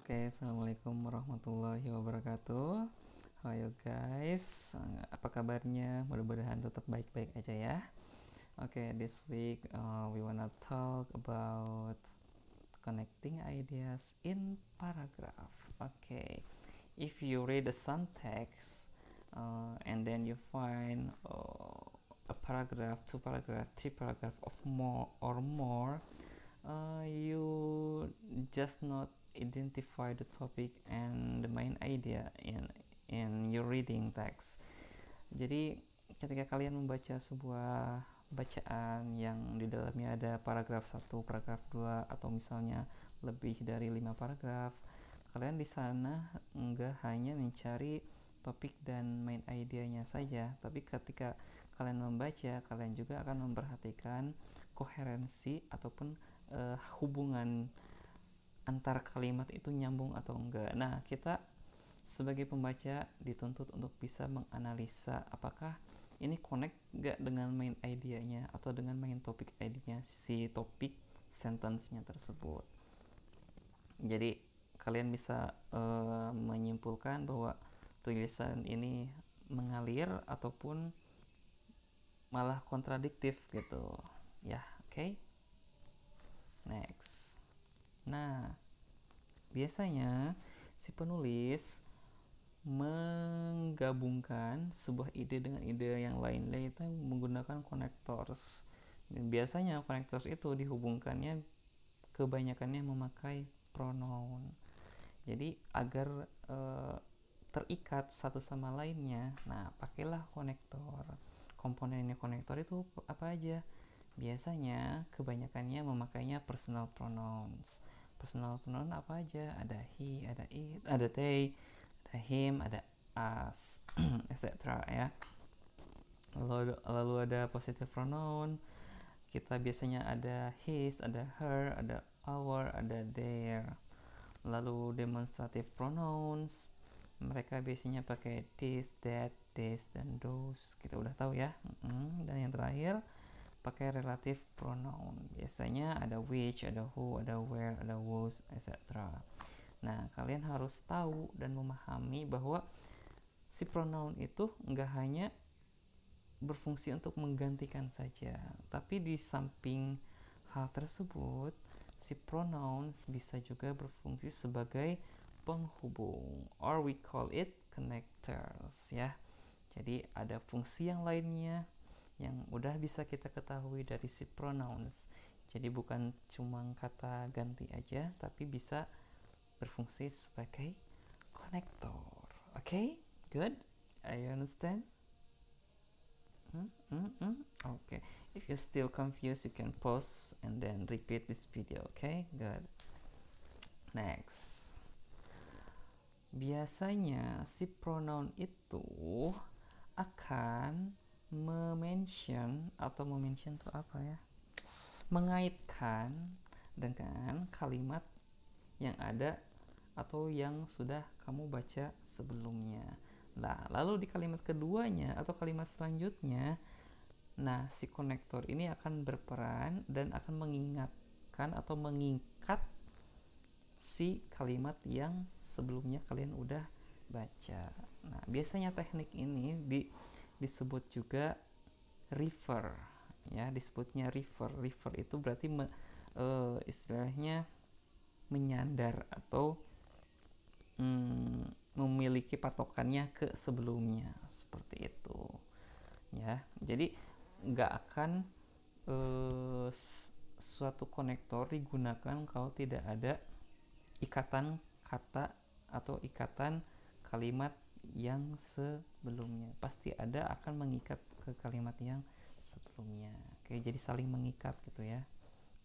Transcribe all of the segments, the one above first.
Oke, assalamualaikum warahmatullahi wabarakatuh. Halo guys, apa kabarnya? Mudah-mudahan tetap baik-baik aja ya. Oke, this week we wanna talk about connecting ideas in paragraph. Okay, if you read some text and then you find a paragraph, two paragraph, three paragraph of more or more, you just not identify the topic and the main idea in your reading text. Jadi ketika kalian membaca sebuah bacaan yang di dalamnya ada paragraf 1, paragraf 2 atau misalnya lebih dari 5 paragraf, kalian di sana enggak hanya mencari topik dan main idenya saja, tapi ketika kalian membaca, kalian juga akan memperhatikan koherensi ataupun hubungan antar kalimat itu nyambung atau enggak. Nah, kita sebagai pembaca dituntut untuk bisa menganalisa apakah ini connect gak dengan main idenya atau dengan main topik idenya si topik sentence-nya tersebut. Jadi kalian bisa menyimpulkan bahwa tulisan ini mengalir ataupun malah kontradiktif gitu ya. Oke. Next. Nah, biasanya si penulis menggabungkan sebuah ide dengan ide yang lainnya itu menggunakan connectors. Dan biasanya connectors itu dihubungkannya kebanyakannya memakai pronoun. Jadi agar terikat satu sama lainnya, nah pakailah konektor. Komponennya konektor itu apa aja? Biasanya kebanyakannya memakainya personal pronouns. Personal pronoun apa aja? Ada he, ada it, ada they, ada him, ada us, etc. ya. Lalu ada positive pronoun. Kita biasanya ada his, ada her, ada our, ada their. Lalu demonstrative pronouns. Mereka biasanya pakai this, that, this, dan those. Kita udah tahu ya. Dan yang terakhir pakai relative pronoun. Biasanya ada which, ada who, ada where, ada whose, etc. Nah, kalian harus tahu dan memahami bahwa si pronoun itu nggak hanya berfungsi untuk menggantikan saja, tapi di samping hal tersebut, si pronoun bisa juga berfungsi sebagai penghubung, or we call it connectors ya. Jadi ada fungsi yang lainnya yang udah bisa kita ketahui dari si pronouns. Jadi bukan cuma kata ganti aja, tapi bisa berfungsi sebagai konektor. Okay? Good? Are you understand? Okay. If you're still confused, you can pause and then repeat this video. Okay? Good. Next. Biasanya si pronoun itu akan mention itu apa ya? Mengaitkan dengan kalimat yang ada atau yang sudah kamu baca sebelumnya. Nah, lalu di kalimat keduanya atau kalimat selanjutnya, nah si konektor ini akan berperan dan akan mengingatkan atau mengikat si kalimat yang sebelumnya kalian udah baca. Nah, biasanya teknik ini disebut juga refer ya, disebutnya refer. Refer itu berarti istilahnya menyandar atau memiliki patokannya ke sebelumnya, seperti itu ya. Jadi nggak akan suatu konektor digunakan kalau tidak ada ikatan kata atau ikatan kalimat yang sebelumnya. Pasti ada akan mengikat ke kalimat yang sebelumnya. Oke, jadi saling mengikat gitu ya.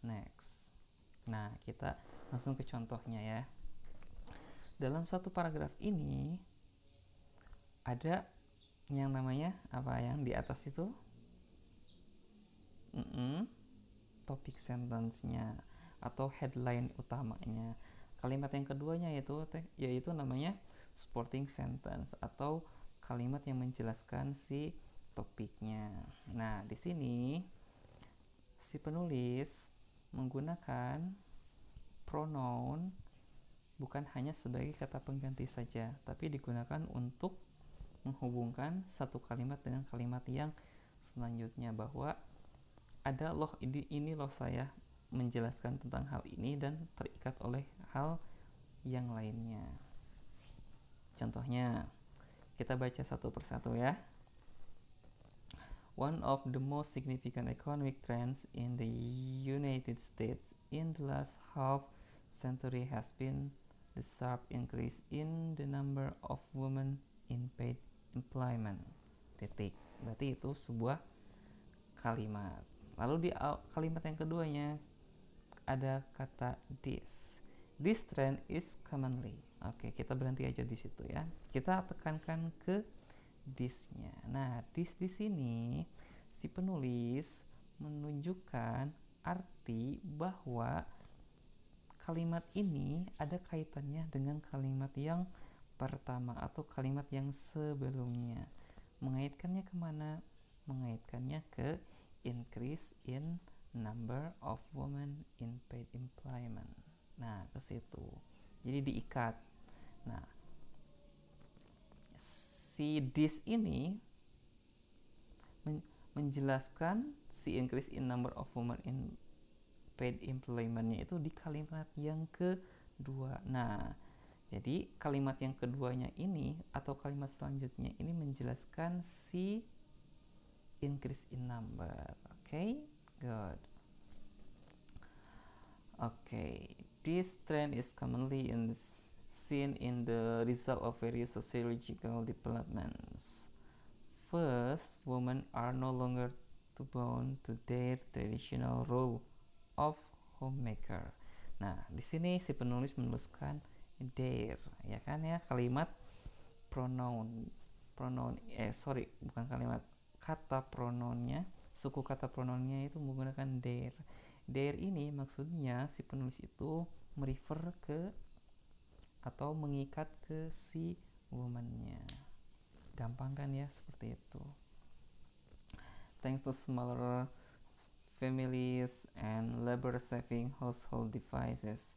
Next. Nah, kita langsung ke contohnya ya. Dalam satu paragraf ini ada yang namanya apa yang di atas itu? Topik sentence-nya atau headline utamanya. Kalimat yang keduanya yaitu namanya supporting sentence atau kalimat yang menjelaskan si topiknya. Nah, di sini si penulis menggunakan pronoun bukan hanya sebagai kata pengganti saja, tapi digunakan untuk menghubungkan satu kalimat dengan kalimat yang selanjutnya, bahwa ada loh, ini loh saya menjelaskan tentang hal ini dan terikat oleh hal yang lainnya. Contohnya, kita baca satu persatu ya. One of the most significant economic trends in the United States in the last half century has been the sharp increase in the number of women in paid employment. Titik. Berarti itu sebuah kalimat. Lalu di kalimat yang keduanya ada kata this. This trend is commonly. Oke, kita berhenti aja di situ ya. Kita tekankan ke this-nya. Nah, this di sini si penulis menunjukkan arti bahwa kalimat ini ada kaitannya dengan kalimat yang pertama atau kalimat yang sebelumnya. Mengaitkannya kemana? Mengaitkannya ke increase in number of women in paid employment. Nah, ke situ. Jadi diikat. Nah, si this ini menjelaskan si increase in number of women in paid employment-nya itu di kalimat yang kedua. Nah, jadi kalimat yang keduanya ini atau kalimat selanjutnya ini menjelaskan si increase in number. Okay, good. Okay, this trend is commonly seen in the result of various sociological developments. First, women are no longer bound to their traditional role of homemaker. Nah, di sini si penulis menuliskan their, ya kan ya, kalimat pronoun. Bukan kalimat, kata pronounnya, suku kata pronounnya itu menggunakan their. Their ini maksudnya si penulis itu merefer ke atau mengikat ke si woman-nya. Gampang kan ya, seperti itu. Thanks to smaller families and labor-saving household devices,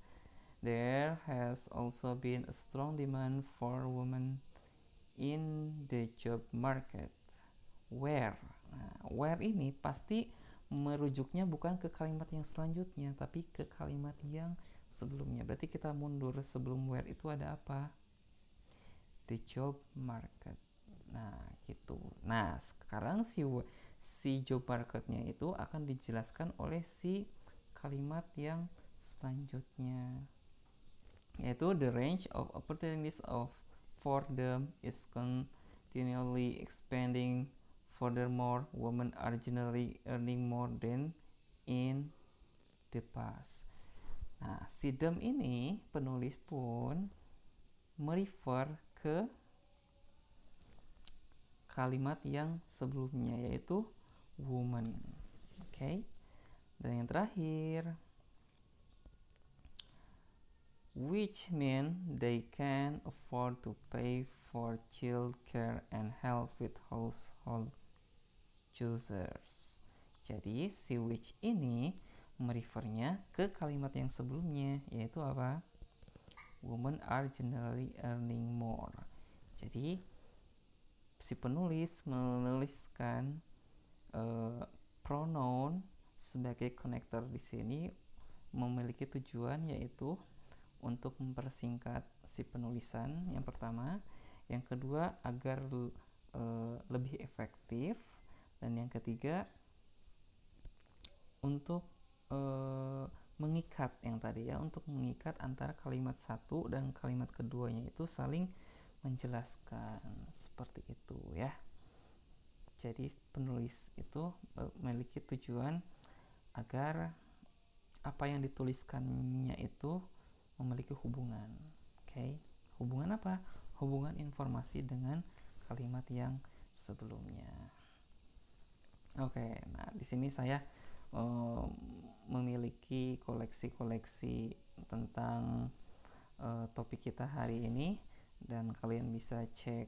there has also been a strong demand for women in the job market. Where? Nah, where ini pasti merujuknya bukan ke kalimat yang selanjutnya, tapi ke kalimat yang sebelumnya. Berarti kita mundur, sebelum where itu ada apa? The job market. Nah, gitu. Nah, sekarang si job marketnya itu akan dijelaskan oleh si kalimat yang selanjutnya, yaitu the range of opportunities for them is continually expanding. Furthermore, women are generally earning more than in the past. Nah, si them ini penulis pun merefer ke kalimat yang sebelumnya, yaitu woman. Oke. Dan yang terakhir, which mean they can afford to pay for child care and help with household chores. Jadi si which ini merefernya ke kalimat yang sebelumnya, yaitu apa? Women are generally earning more. Jadi si penulis menuliskan pronoun sebagai konektor di sini memiliki tujuan, yaitu untuk mempersingkat si penulisan yang pertama, yang kedua agar lebih efektif, dan yang ketiga untuk mengikat yang tadi ya, untuk mengikat antara kalimat satu dan kalimat keduanya itu saling menjelaskan, seperti itu ya. Jadi penulis itu memiliki tujuan agar apa yang dituliskannya itu memiliki hubungan. Oke. Hubungan apa? Hubungan informasi dengan kalimat yang sebelumnya. Oke, nah di sini saya memiliki koleksi-koleksi tentang topik kita hari ini, dan kalian bisa cek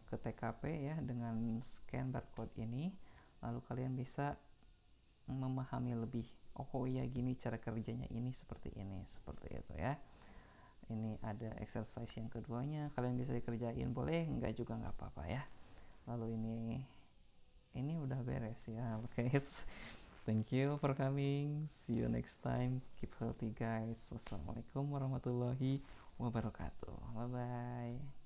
ke TKP ya dengan scan barcode ini, lalu kalian bisa memahami lebih, oh iya gini cara kerjanya, ini seperti itu ya. Ini ada exercise yang keduanya, kalian bisa dikerjain, boleh enggak juga nggak apa-apa ya. Lalu ini udah beres ya. Oke. Thank you for coming. See you next time. Keep healthy guys. Wassalamualaikum warahmatullahi wabarakatuh. Bye bye.